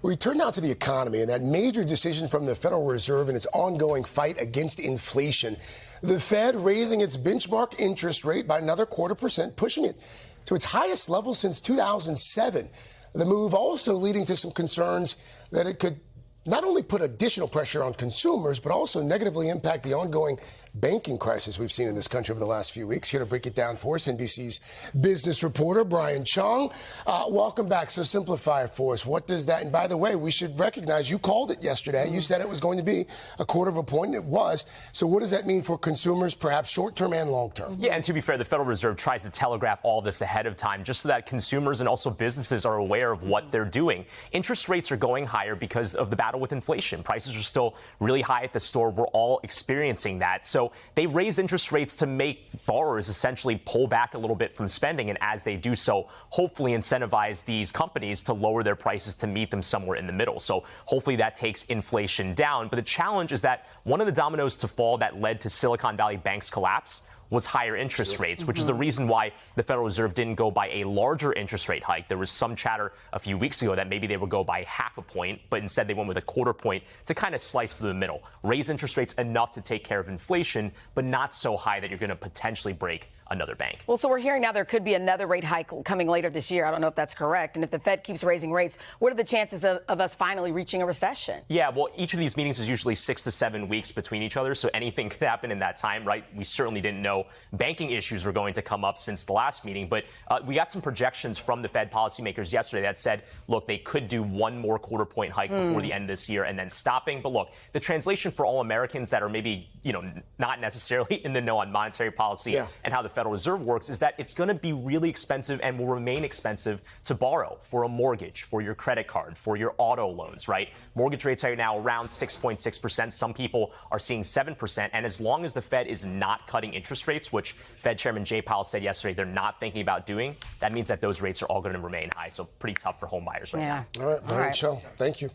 We turn now to the economy and that major decision from the Federal Reserve in its ongoing fight against inflation. The Fed raising its benchmark interest rate by another 0.25%, pushing it to its highest level since 2007. The move also leading to some concerns that it could not only put additional pressure on consumers, but also negatively impact the ongoing banking crisis we've seen in this country over the last few weeks. Here to break it down for us, NBC's business reporter, Cheung. Welcome back. So simplify it for us. What does that, and by the way, we should recognize you called it yesterday. You said it was going to be a 0.25 point. It was. So what does that mean for consumers, perhaps short-term and long-term? Yeah, and to be fair, the Federal Reserve tries to telegraph all this ahead of time just so that consumers and also businesses are aware of what they're doing. Interest rates are going higher because of the battle with inflation. Prices are still really high at the store. We're all experiencing that. So they raise interest rates to make borrowers essentially pull back a little bit from spending. And as they do so, hopefully incentivize these companies to lower their prices to meet them somewhere in the middle. So hopefully that takes inflation down. But the challenge is that one of the dominoes to fall that led to Silicon Valley Bank's collapse was higher interest rates, which is the reason why the Federal Reserve didn't go by a larger interest rate hike. There was some chatter a few weeks ago that maybe they would go by 0.5 point, but instead they went with a 0.25 point to kind of slice through the middle. Raise interest rates enough to take care of inflation, but not so high that you're going to potentially break another bank. Well, so we're hearing now there could be another rate hike coming later this year. I don't know if that's correct. And if the Fed keeps raising rates, what are the chances of us finally reaching a recession? Yeah, well, each of these meetings is usually 6 to 7 weeks between each other, so anything could happen in that time, right? We certainly didn't know banking issues were going to come up since the last meeting, but we got some projections from the Fed policymakers yesterday that said, look, they could do one more 0.25 point hike before the end of this year and then stopping. But look, the translation for all Americans that are maybe, not necessarily in the know on monetary policy and how the Federal Reserve works is that it's going to be really expensive and will remain expensive to borrow for a mortgage, for your credit card, for your auto loans, right? Mortgage rates are now around 6.6%. Some people are seeing 7%. And as long as the Fed is not cutting interest rates, which Fed Chairman Jay Powell said yesterday they're not thinking about doing, that means that those rates are all going to remain high. So pretty tough for home buyers right now. All right, Cheung. Thank you.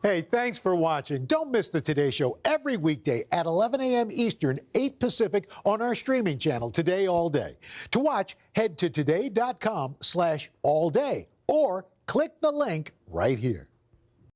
Hey, thanks for watching. Don't miss the Today Show every weekday at 11 a.m. Eastern, 8 Pacific on our streaming channel, Today All Day. To watch, head to today.com/allday or click the link right here.